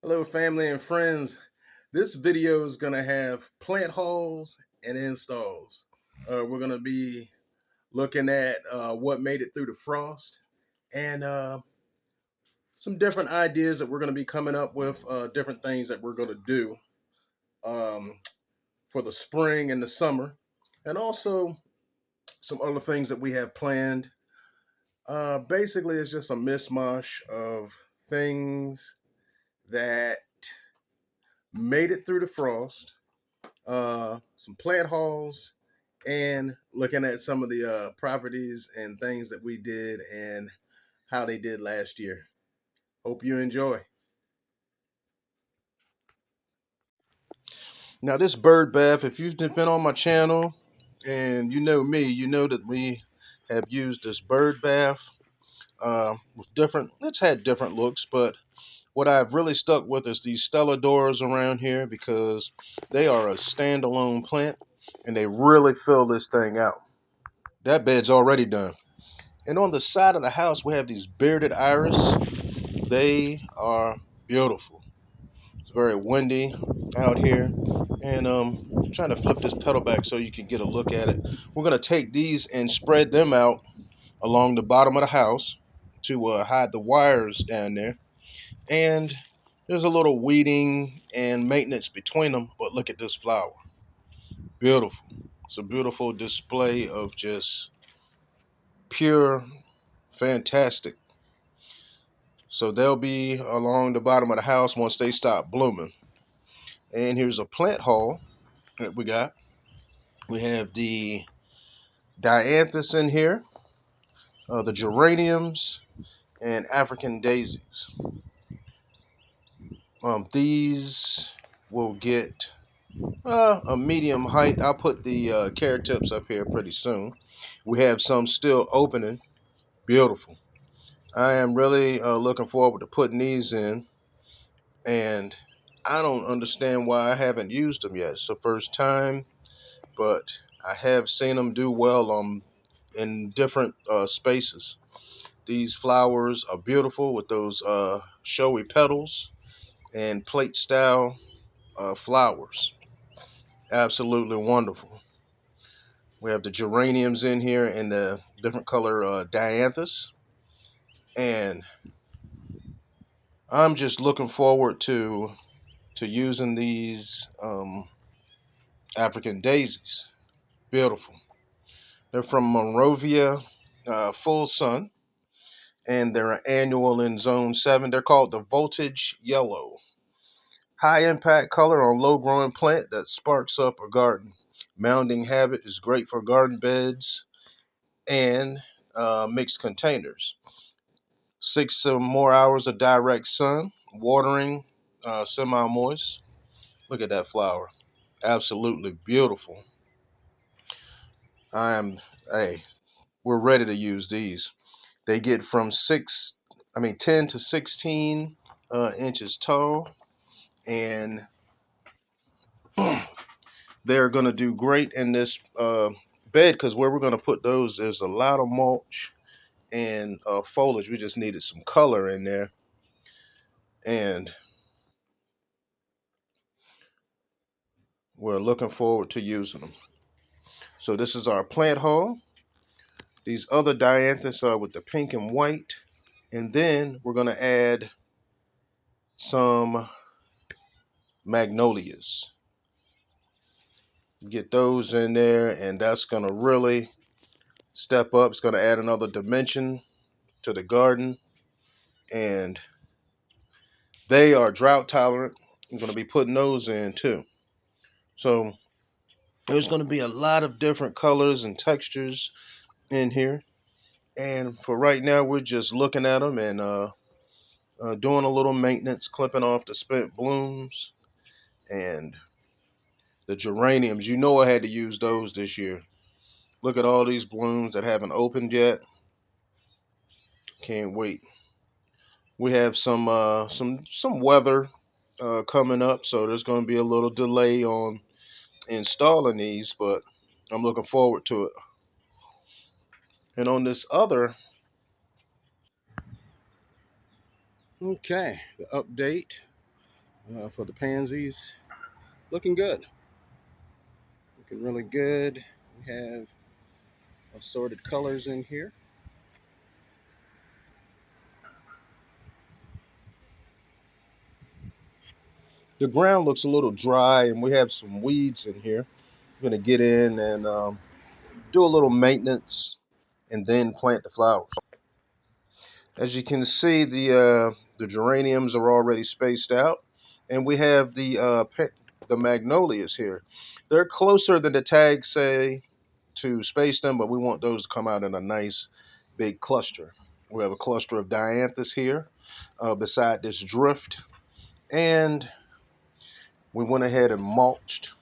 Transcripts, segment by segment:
Hello, family and friends. This video is going to have plant hauls and installs. We're going to be looking at what made it through the frost and some different ideas that we're going to be coming up with, different things that we're going to do um, for the spring and the summer, and also some other things that we have planned. Basically, it's just a mishmash of things that made it through the frost, some plant hauls, and looking at some of the properties and things that we did and how they did last year. Hope you enjoy. Now, this bird bath, if you've been on my channel and you know me, you know that we have used this bird bath with different, it's had different looks, but what I've really stuck with is these Stelladors around here because they are a standalone plant and they really fill this thing out. That bed's already done. And on the side of the house, we have these bearded iris. They are beautiful. It's very windy out here. And I'm trying to flip this pedal back so you can get a look at it. We're going to take these and spread them out along the bottom of the house to hide the wires down there. And there's a little weeding and maintenance between them. But look at this flower. Beautiful. It's a beautiful display of just pure, fantastic. So they'll be along the bottom of the house once they stop blooming. And here's a plant haul that we got. We have the dianthus in here, the geraniums, and African daisies. These will get a medium height. I'll put the carrot tips up here pretty soon. We have some still opening. Beautiful. I am really looking forward to putting these in. And I don't understand why I haven't used them yet. It's the first time, but I have seen them do well in different spaces. These flowers are beautiful with those showy petals and plate style flowers. Absolutely wonderful. We have the geraniums in here and the different color dianthus. And I'm just looking forward to using these African daisies. Beautiful. They're from Monrovia Full Sun, and they're an annual in Zone 7. They're called the Voltage Yellow. High impact color on low growing plant that sparks up a garden. Mounding habit is great for garden beds and mixed containers. 6 or more hours of direct sun, watering, semi moist. Look at that flower. Absolutely beautiful. I am, hey, we're ready to use these. They get from 10 to 16 inches tall, and they're going to do great in this bed because where we're going to put those, there's a lot of mulch and foliage. We just needed some color in there, and we're looking forward to using them. So this is our plant haul. These other dianthus are with the pink and white, and then we're going to add some magnolias. Get those in there, and that's going to really step up. It's going to add another dimension to the garden, and they are drought tolerant. I'm going to be putting those in too. So there's going to be a lot of different colors and textures in here. And for right now, we're just looking at them and doing a little maintenance, clipping off the spent blooms and the geraniums. You know I had to use those this year. Look at all these blooms that haven't opened yet. Can't wait. We have some weather coming up, so there's going to be a little delay on installing these, but I'm looking forward to it. And on this other, okay, the update. for the pansies. Looking good. Looking really good. We have assorted colors in here. The ground looks a little dry, and we have some weeds in here. I'm going to get in and do a little maintenance and then plant the flowers. As you can see, the geraniums are already spaced out, and we have the magnolias here. They're closer than the tags say to space them, but we want those to come out in a nice big cluster. We have a cluster of dianthus here beside this drift, and we went ahead and mulched.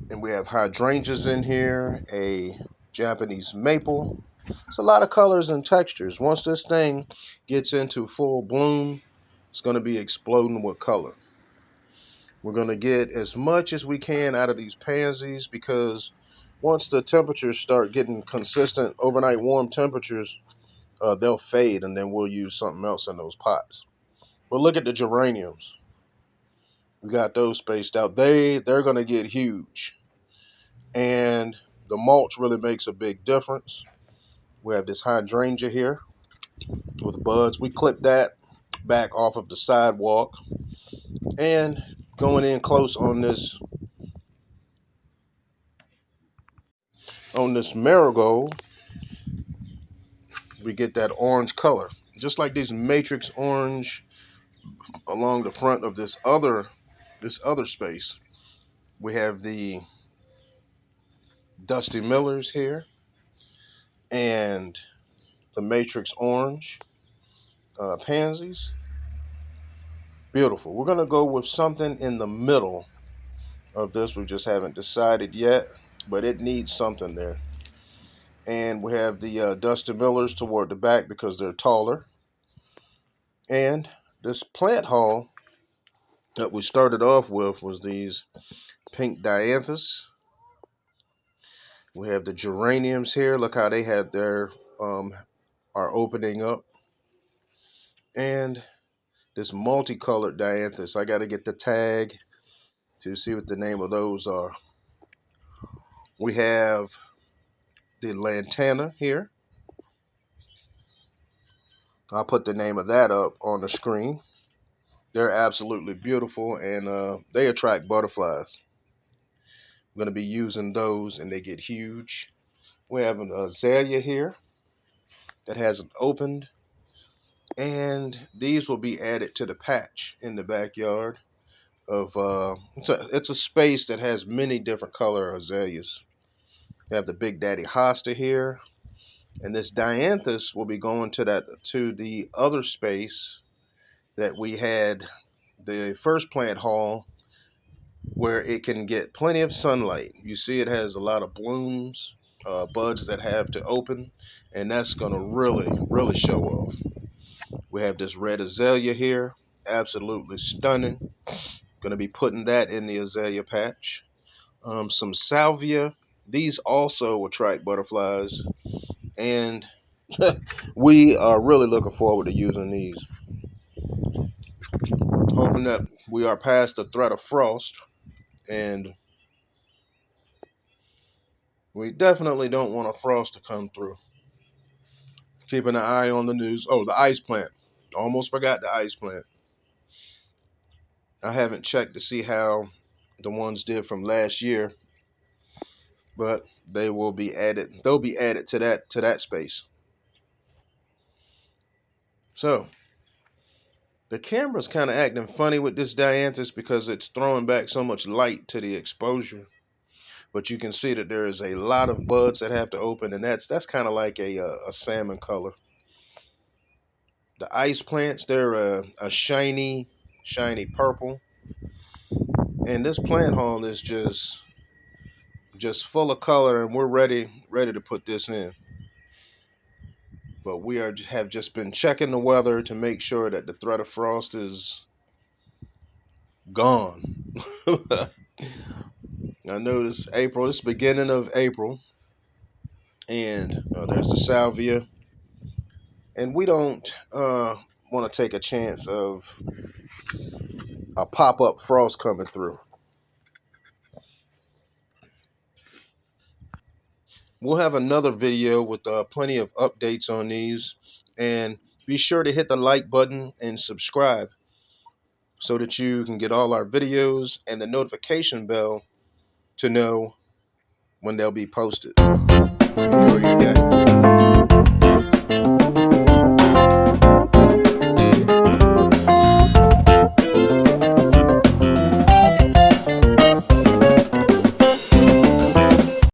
And we have hydrangeas in here, a Japanese maple. It's a lot of colors and textures. Once this thing gets into full bloom, it's going to be exploding with color. We're going to get as much as we can out of these pansies because once the temperatures start getting consistent, overnight warm temperatures, they'll fade, and then we'll use something else in those pots. But look at the geraniums. We got those spaced out. They're going to get huge. And the mulch really makes a big difference. We have this hydrangea here with buds. We clipped that back off of the sidewalk. And going in close on this marigold, we get that orange color. Just like this matrix orange along the front of this other space. We have the Dusty Millers here and the matrix orange pansies. Beautiful. We're going to go with something in the middle of this. We just haven't decided yet, but it needs something there. And we have the Dusty Millers toward the back because they're taller. And this plant haul that we started off with was these pink dianthus. We have the geraniums here. Look how they have their are opening up. And this multicolored dianthus. I got to get the tag to see what the name of those are. We have the lantana here. I'll put the name of that up on the screen. They're absolutely beautiful, and they attract butterflies. I'm going to be using those, and they get huge. We have an azalea here that hasn't opened, and these will be added to the patch in the backyard. It's a space that has many different color azaleas. We have the Big Daddy Hosta here, and this dianthus will be going to the other space that we had the first plant haul where it can get plenty of sunlight. You see it has a lot of blooms, buds that have to open, and that's going to really show off. We have this red azalea here, absolutely stunning. Going to be putting that in the azalea patch. Some salvia. These also attract butterflies, and we are really looking forward to using these. Hoping that we are past the threat of frost, and we definitely don't want a frost to come through. Keeping an eye on the news. Oh, the ice plant. Almost forgot the ice plant. I haven't checked to see how the ones did from last year, but they will be added. They'll be added to that space. So the camera's kind of acting funny with this dianthus because it's throwing back so much light to the exposure. But you can see that there is a lot of buds that have to open, and that's kind of like a salmon color. The ice plants, they're a shiny purple, and this plant haul is just full of color, and we're ready to put this in. But we have just been checking the weather to make sure that the threat of frost is gone. I notice April. It's the beginning of April, and there's the salvia. And we don't want to take a chance of a pop-up frost coming through. We'll have another video with plenty of updates on these, and be sure to hit the like button and subscribe so that you can get all our videos and the notification bell to know when they'll be posted. Enjoy your day.